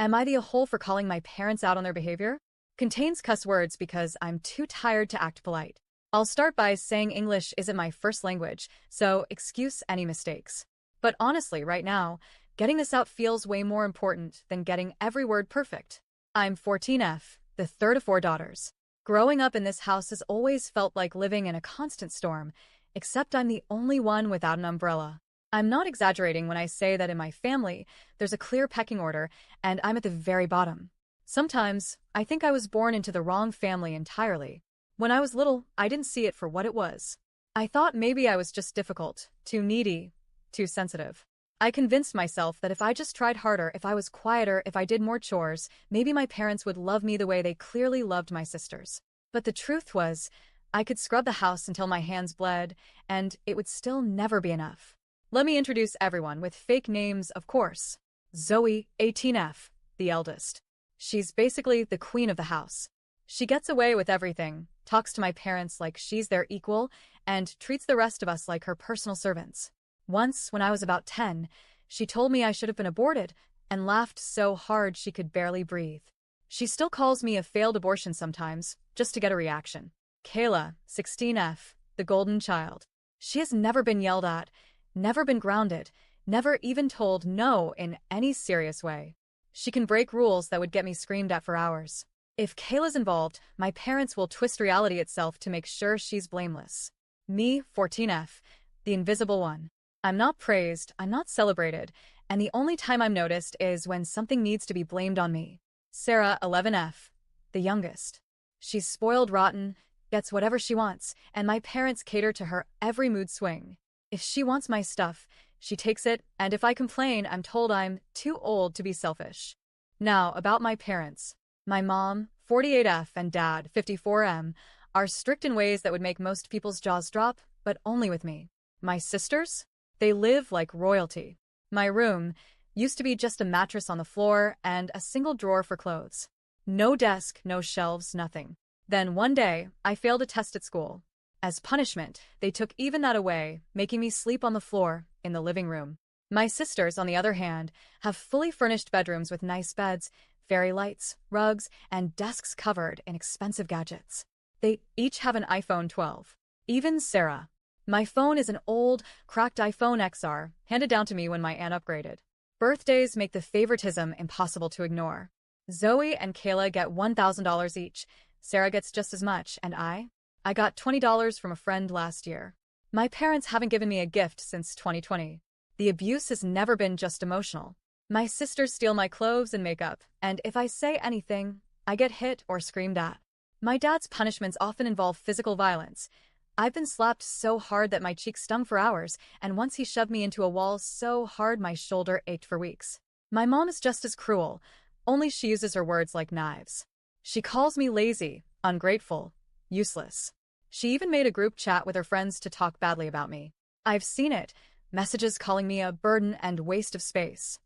Am I the a-hole for calling my parents out on their behavior? Contains cuss words because I'm too tired to act polite. I'll start by saying English isn't my first language, so excuse any mistakes. But honestly, right now, getting this out feels way more important than getting every word perfect. I'm 14F, the third of four daughters. Growing up in this house has always felt like living in a constant storm, except I'm the only one without an umbrella. I'm not exaggerating when I say that in my family, there's a clear pecking order, and I'm at the very bottom. Sometimes, I think I was born into the wrong family entirely. When I was little, I didn't see it for what it was. I thought maybe I was just difficult, too needy, too sensitive. I convinced myself that if I just tried harder, if I was quieter, if I did more chores, maybe my parents would love me the way they clearly loved my sisters. But the truth was, I could scrub the house until my hands bled, and it would still never be enough. Let me introduce everyone with fake names, of course. Zoe, 18F, the eldest. She's basically the queen of the house. She gets away with everything, talks to my parents like she's their equal, and treats the rest of us like her personal servants. Once, when I was about 10, she told me I should have been aborted, and laughed so hard she could barely breathe. She still calls me a failed abortion sometimes, just to get a reaction. Kayla, 16F, the golden child. She has never been yelled at, never been grounded, never even told no in any serious way. She can break rules that would get me screamed at for hours. If Kayla's involved, my parents will twist reality itself to make sure she's blameless. Me, 14F, the invisible one. I'm not praised, I'm not celebrated, and the only time I'm noticed is when something needs to be blamed on me. Sarah, 11F, the youngest. She's spoiled rotten, gets whatever she wants, and my parents cater to her every mood swing. If she wants my stuff, she takes it, and if I complain, I'm told I'm too old to be selfish. Now, about my parents. My mom, 48F, and dad, 54M, are strict in ways that would make most people's jaws drop, but only with me. My sisters? They live like royalty. My room used to be just a mattress on the floor and a single drawer for clothes. No desk, no shelves, nothing. Then one day, I failed a test at school. As punishment, they took even that away, making me sleep on the floor in the living room. My sisters, on the other hand, have fully furnished bedrooms with nice beds, fairy lights, rugs, and desks covered in expensive gadgets. They each have an iPhone 12. Even Sarah. My phone is an old, cracked iPhone XR, handed down to me when my aunt upgraded. Birthdays make the favoritism impossible to ignore. Zoe and Kayla get $1,000 each. Sarah gets just as much, and I got $20 from a friend last year. My parents haven't given me a gift since 2020. The abuse has never been just emotional. My sisters steal my clothes and makeup, and if I say anything, I get hit or screamed at. My dad's punishments often involve physical violence. I've been slapped so hard that my cheeks stung for hours, and once he shoved me into a wall so hard my shoulder ached for weeks. My mom is just as cruel, only she uses her words like knives. She calls me lazy, ungrateful, useless. She even made a group chat with her friends to talk badly about me. I've seen it, messages calling me a burden and waste of space.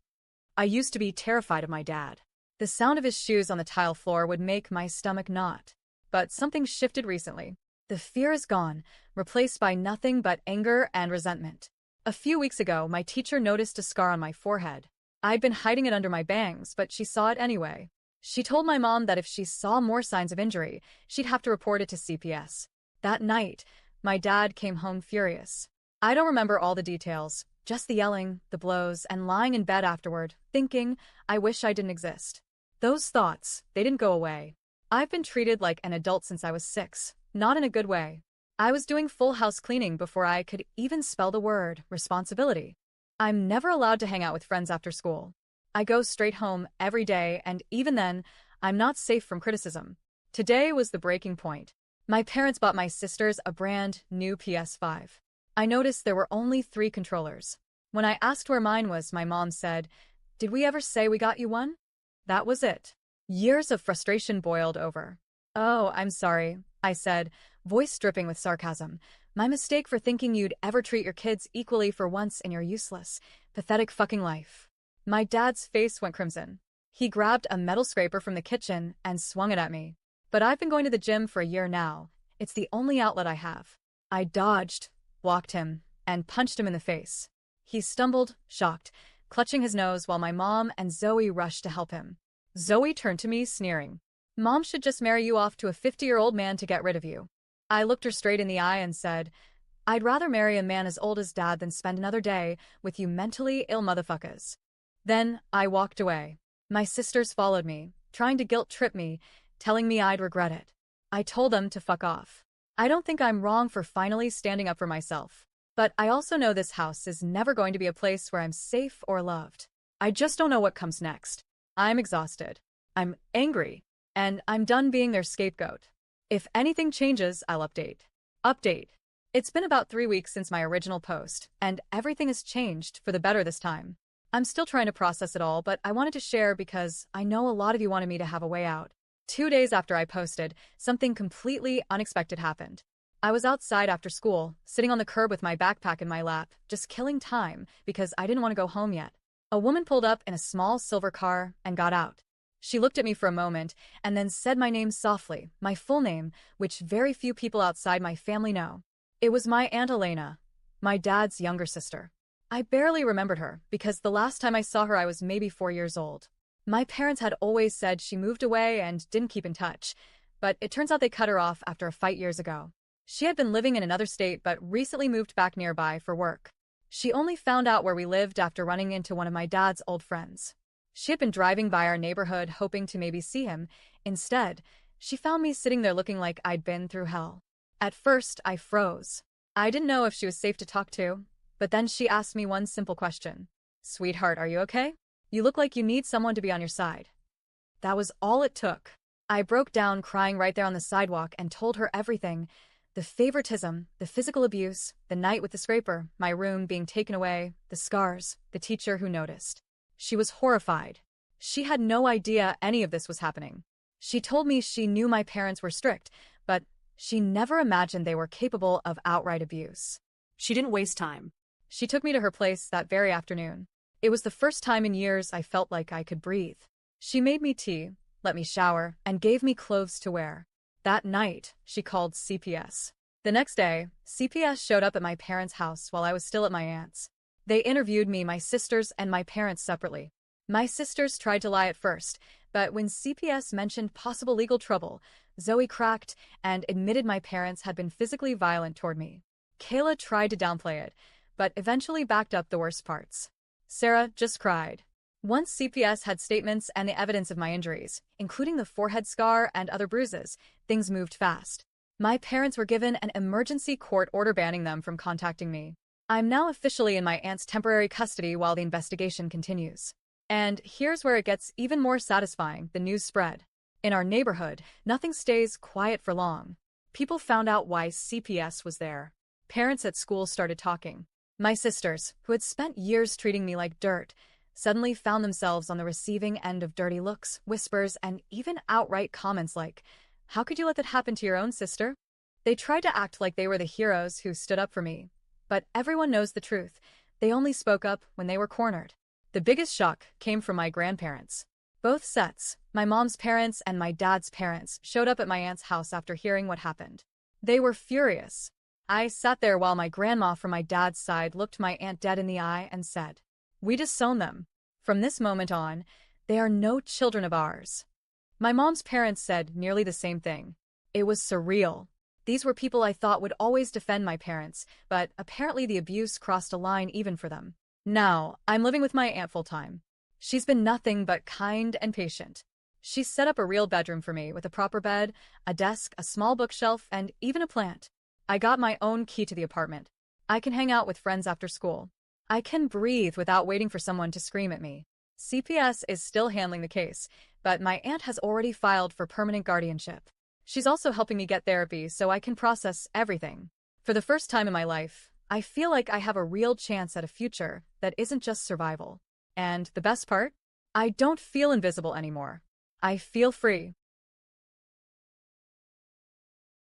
I used to be terrified of my dad. The sound of his shoes on the tile floor would make my stomach knot. But something shifted recently. The fear is gone, replaced by nothing but anger and resentment. A few weeks ago, my teacher noticed a scar on my forehead. I'd been hiding it under my bangs, but she saw it anyway. She told my mom that if she saw more signs of injury, she'd have to report it to CPS. That night, my dad came home furious. I don't remember all the details, just the yelling, the blows, and lying in bed afterward, thinking, I wish I didn't exist. Those thoughts, they didn't go away. I've been treated like an adult since I was 6, not in a good way. I was doing full house cleaning before I could even spell the word responsibility. I'm never allowed to hang out with friends after school. I go straight home every day, and even then, I'm not safe from criticism. Today was the breaking point. My parents bought my sisters a brand new PS5. I noticed there were only 3 controllers. When I asked where mine was, my mom said, "Did we ever say we got you one?" That was it. Years of frustration boiled over. "Oh, I'm sorry," I said, voice dripping with sarcasm. "My mistake for thinking you'd ever treat your kids equally for once in your useless, pathetic fucking life." My dad's face went crimson. He grabbed a metal scraper from the kitchen and swung it at me. But I've been going to the gym for a year now. It's the only outlet I have. I dodged, blocked him, and punched him in the face. He stumbled, shocked, clutching his nose while my mom and Zoe rushed to help him. Zoe turned to me, sneering. Mom should just marry you off to a 50-year-old man to get rid of you. I looked her straight in the eye and said, I'd rather marry a man as old as Dad than spend another day with you mentally ill motherfuckers. Then I walked away. My sisters followed me, trying to guilt-trip me, telling me I'd regret it. I told them to fuck off. I don't think I'm wrong for finally standing up for myself. But I also know this house is never going to be a place where I'm safe or loved. I just don't know what comes next. I'm exhausted. I'm angry. And I'm done being their scapegoat. If anything changes, I'll update. Update. It's been about 3 weeks since my original post, and everything has changed for the better this time. I'm still trying to process it all, but I wanted to share because I know a lot of you wanted me to have a way out. 2 days after I posted, something completely unexpected happened. I was outside after school, sitting on the curb with my backpack in my lap, just killing time because I didn't want to go home yet. A woman pulled up in a small silver car and got out. She looked at me for a moment and then said my name softly, my full name, which very few people outside my family know. It was my Aunt Elena, my dad's younger sister. I barely remembered her because the last time I saw her I was maybe 4 years old. My parents had always said she moved away and didn't keep in touch, but it turns out they cut her off after a fight years ago. She had been living in another state but recently moved back nearby for work. She only found out where we lived after running into one of my dad's old friends. She had been driving by our neighborhood hoping to maybe see him. Instead, she found me sitting there looking like I'd been through hell. At first, I froze. I didn't know if she was safe to talk to, but then she asked me one simple question. Sweetheart, are you okay? You look like you need someone to be on your side. That was all it took. I broke down crying right there on the sidewalk and told her everything. The favoritism, the physical abuse, the night with the scraper, my room being taken away, the scars, the teacher who noticed. She was horrified. She had no idea any of this was happening. She told me she knew my parents were strict, but she never imagined they were capable of outright abuse. She didn't waste time. She took me to her place that very afternoon. It was the first time in years I felt like I could breathe. She made me tea, let me shower, and gave me clothes to wear. That night, she called CPS. The next day, CPS showed up at my parents' house while I was still at my aunt's. They interviewed me, my sisters, and my parents separately. My sisters tried to lie at first, but when CPS mentioned possible legal trouble, Zoe cracked and admitted my parents had been physically violent toward me. Kayla tried to downplay it, but eventually backed up the worst parts. Sarah just cried. Once CPS had statements and the evidence of my injuries, including the forehead scar and other bruises, things moved fast. My parents were given an emergency court order banning them from contacting me. I'm now officially in my aunt's temporary custody while the investigation continues. And here's where it gets even more satisfying, the news spread. In our neighborhood, nothing stays quiet for long. People found out why CPS was there. Parents at school started talking. My sisters, who had spent years treating me like dirt, suddenly found themselves on the receiving end of dirty looks, whispers, and even outright comments like, "How could you let that happen to your own sister?" They tried to act like they were the heroes who stood up for me. But everyone knows the truth. They only spoke up when they were cornered. The biggest shock came from my grandparents. Both sets, my mom's parents and my dad's parents, showed up at my aunt's house after hearing what happened. They were furious. I sat there while my grandma from my dad's side looked my aunt dead in the eye and said, "We disown them. From this moment on, they are no children of ours." My mom's parents said nearly the same thing. It was surreal. These were people I thought would always defend my parents, but apparently the abuse crossed a line even for them. Now, I'm living with my aunt full-time. She's been nothing but kind and patient. She's set up a real bedroom for me with a proper bed, a desk, a small bookshelf, and even a plant. I got my own key to the apartment. I can hang out with friends after school. I can breathe without waiting for someone to scream at me. CPS is still handling the case, but my aunt has already filed for permanent guardianship. She's also helping me get therapy so I can process everything. For the first time in my life, I feel like I have a real chance at a future that isn't just survival. And the best part? I don't feel invisible anymore. I feel free.